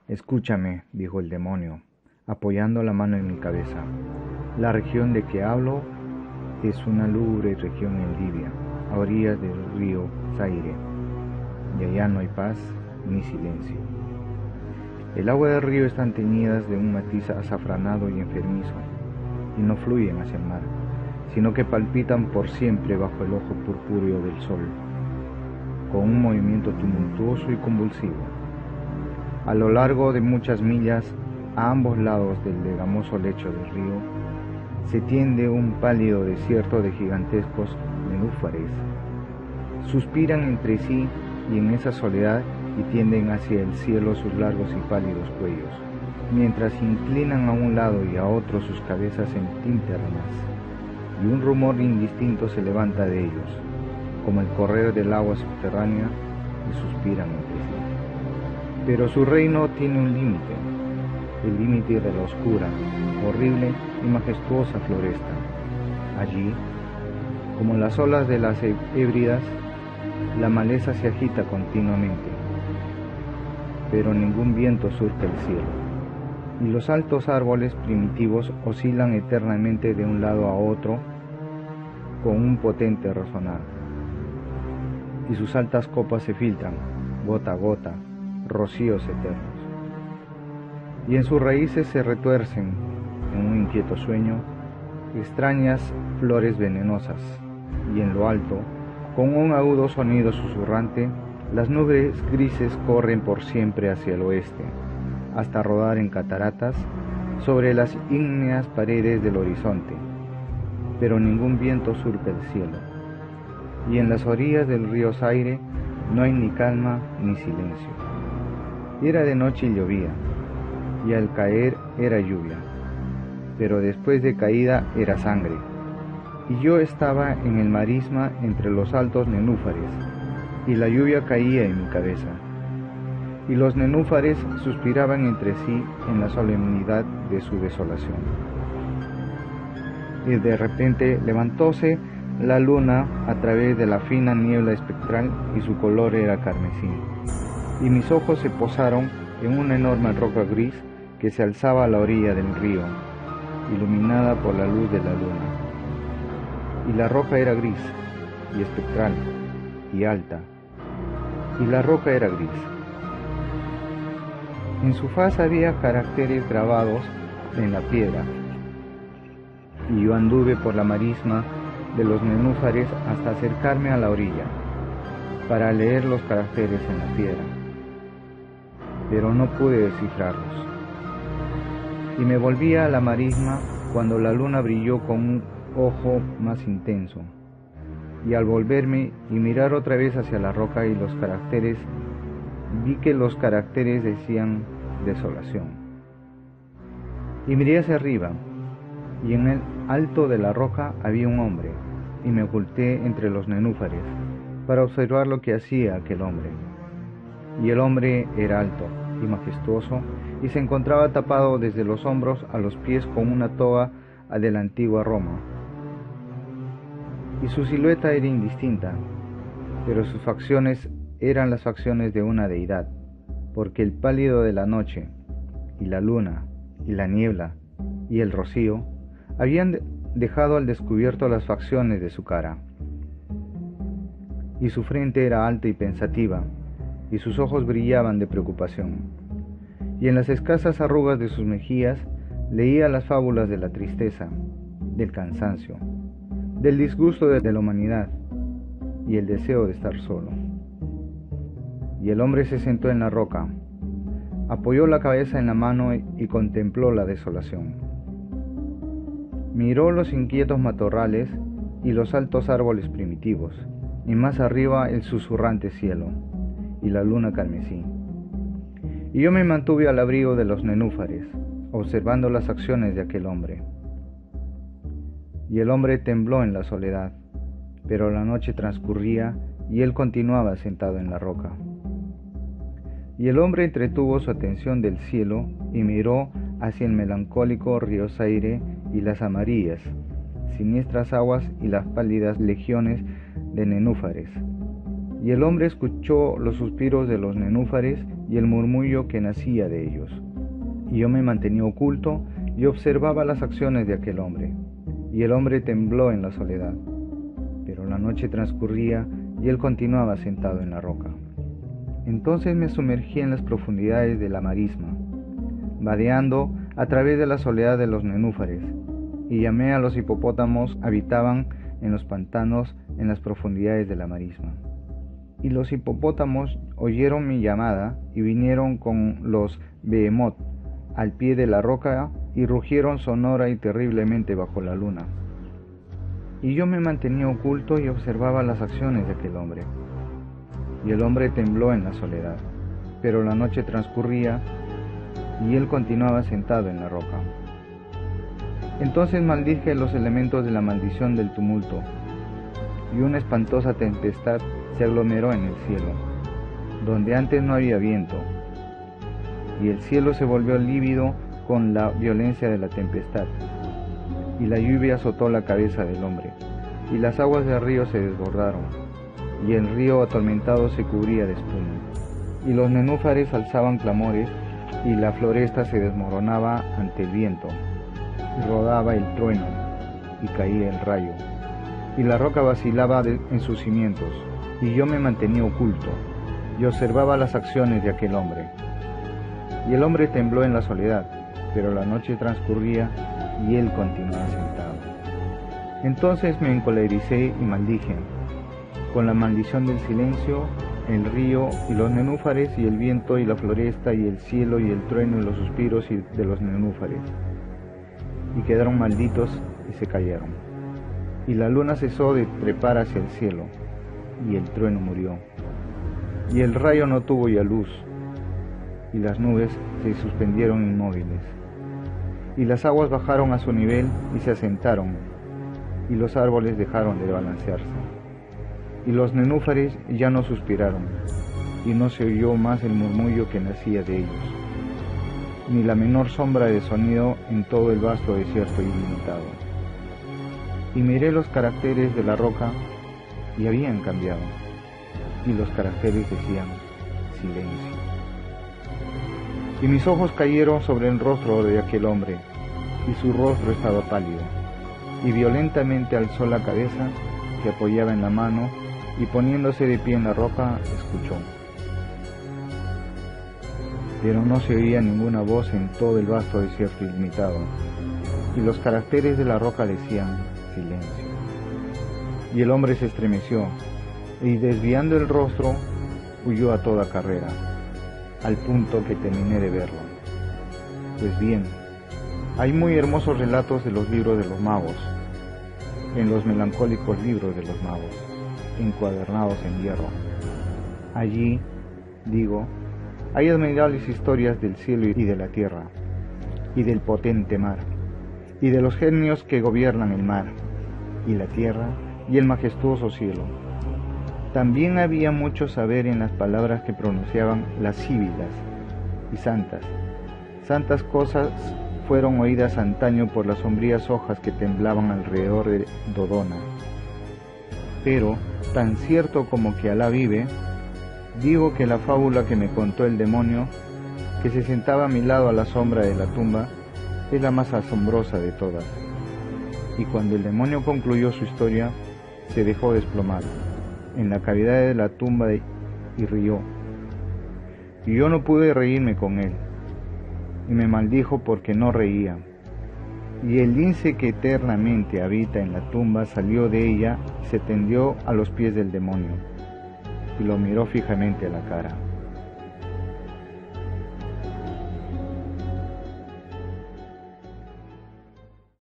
Escúchame, dijo el demonio, apoyando la mano en mi cabeza. La región de que hablo es una lúgubre región en Libia, a orillas del río Zaire, y allá no hay paz ni silencio. El agua del río están teñidas de un matiz azafranado y enfermizo, y no fluyen hacia el mar, sino que palpitan por siempre bajo el ojo purpúreo del sol, con un movimiento tumultuoso y convulsivo. A lo largo de muchas millas, a ambos lados del legamoso lecho del río, se tiende un pálido desierto de gigantescos nenúfares. Suspiran entre sí y en esa soledad y tienden hacia el cielo sus largos y pálidos cuellos, mientras inclinan a un lado y a otro sus cabezas en tínternas, y un rumor indistinto se levanta de ellos, como el correr del agua subterránea, y suspiran entre sí. Pero su reino tiene un límite, el límite de la oscura, horrible y majestuosa floresta. Allí, como las olas de las Hébridas, la maleza se agita continuamente, pero ningún viento surca el cielo, y los altos árboles primitivos oscilan eternamente de un lado a otro con un potente resonar, y sus altas copas se filtran, gota a gota, rocíos eternos, y en sus raíces se retuercen, en un inquieto sueño, extrañas flores venenosas, y en lo alto, con un agudo sonido susurrante, las nubes grises corren por siempre hacia el oeste, hasta rodar en cataratas sobre las ígneas paredes del horizonte, pero ningún viento surca el cielo, y en las orillas del río Zaire no hay ni calma ni silencio. Era de noche y llovía, y al caer era lluvia, pero después de caída era sangre, y yo estaba en el marisma entre los altos nenúfares, y la lluvia caía en mi cabeza, y los nenúfares suspiraban entre sí en la solemnidad de su desolación. Y de repente levantóse la luna a través de la fina niebla espectral, y su color era carmesí, y mis ojos se posaron en una enorme roca gris que se alzaba a la orilla del río, iluminada por la luz de la luna. Y la roca era gris, y espectral, y alta, y la roca era gris. En su faz había caracteres grabados en la piedra, y yo anduve por la marisma de los nenúfares hasta acercarme a la orilla, para leer los caracteres en la piedra, pero no pude descifrarlos. Y me volví a la marisma cuando la luna brilló con un ojo más intenso, y al volverme y mirar otra vez hacia la roca y los caracteres, vi que los caracteres decían desolación. Y miré hacia arriba, y en el alto de la roca había un hombre, y me oculté entre los nenúfares para observar lo que hacía aquel hombre. Y el hombre era alto y majestuoso, y se encontraba tapado desde los hombros a los pies con una toga de la antigua Roma, y su silueta era indistinta, pero sus facciones eran las facciones de una deidad, porque el pálido de la noche, y la luna, y la niebla, y el rocío, habían dejado al descubierto las facciones de su cara. Y su frente era alta y pensativa, y sus ojos brillaban de preocupación, y en las escasas arrugas de sus mejillas leía las fábulas de la tristeza, del cansancio, del disgusto de la humanidad y el deseo de estar solo. Y el hombre se sentó en la roca, apoyó la cabeza en la mano y contempló la desolación. Miró los inquietos matorrales y los altos árboles primitivos, y más arriba el susurrante cielo y la luna carmesí. Y yo me mantuve al abrigo de los nenúfares, observando las acciones de aquel hombre. Y el hombre tembló en la soledad, pero la noche transcurría y él continuaba sentado en la roca. Y el hombre entretuvo su atención del cielo y miró hacia el melancólico río Zaire y las amarillas, siniestras aguas y las pálidas legiones de nenúfares. Y el hombre escuchó los suspiros de los nenúfares y el murmullo que nacía de ellos. Y yo me mantenía oculto y observaba las acciones de aquel hombre. Y el hombre tembló en la soledad. Pero la noche transcurría y él continuaba sentado en la roca. Entonces me sumergí en las profundidades de la marisma, vadeando a través de la soledad de los nenúfares, y llamé a los hipopótamos habitaban en los pantanos en las profundidades de la marisma. Y los hipopótamos oyeron mi llamada y vinieron con los behemoth al pie de la roca y rugieron sonora y terriblemente bajo la luna. Y yo me mantenía oculto y observaba las acciones de aquel hombre. Y el hombre tembló en la soledad, pero la noche transcurría y él continuaba sentado en la roca. Entonces maldije los elementos de la maldición del tumulto, y una espantosa tempestad se aglomeró en el cielo, donde antes no había viento, y el cielo se volvió lívido con la violencia de la tempestad, y la lluvia azotó la cabeza del hombre, y las aguas del río se desbordaron, y el río atormentado se cubría de espuma, y los nenúfares alzaban clamores, y la floresta se desmoronaba ante el viento, y rodaba el trueno, y caía el rayo, y la roca vacilaba en sus cimientos, y yo me mantenía oculto, y observaba las acciones de aquel hombre. Y el hombre tembló en la soledad, pero la noche transcurría, y él continuaba sentado. Entonces me encolericé y maldije, con la maldición del silencio, el río y los nenúfares, y el viento y la floresta, y el cielo y el trueno y los suspiros de los nenúfares. Y quedaron malditos y se cayeron. Y la luna cesó de trepar hacia el cielo, y el trueno murió. Y el rayo no tuvo ya luz, y las nubes se suspendieron inmóviles. Y las aguas bajaron a su nivel y se asentaron, y los árboles dejaron de balancearse. Y los nenúfares ya no suspiraron, y no se oyó más el murmullo que nacía de ellos, ni la menor sombra de sonido en todo el vasto desierto ilimitado. Y miré los caracteres de la roca, y habían cambiado, y los caracteres decían silencio. Y mis ojos cayeron sobre el rostro de aquel hombre, y su rostro estaba pálido, y violentamente alzó la cabeza que apoyaba en la mano, y poniéndose de pie en la roca, escuchó. Pero no se oía ninguna voz en todo el vasto desierto ilimitado, y los caracteres de la roca decían silencio. Y el hombre se estremeció, y desviando el rostro, huyó a toda carrera, al punto que terminé de verlo. Pues bien, hay muy hermosos relatos de los libros de los magos, en los melancólicos libros de los magos, encuadernados en hierro. Allí, digo, hay admirables historias del cielo y de la tierra, y del potente mar, y de los genios que gobiernan el mar, y la tierra, y el majestuoso cielo. También había mucho saber en las palabras que pronunciaban las síbilas y santas. Santas cosas fueron oídas antaño por las sombrías hojas que temblaban alrededor de Dodona. Pero, tan cierto como que Alá vive, digo que la fábula que me contó el demonio, que se sentaba a mi lado a la sombra de la tumba, es la más asombrosa de todas. Y cuando el demonio concluyó su historia, se dejó desplomar en la cavidad de la tumba y rió. Y yo no pude reírme con él, y me maldijo porque no reía. Y el lince que eternamente habita en la tumba salió de ella y se tendió a los pies del demonio, y lo miró fijamente a la cara.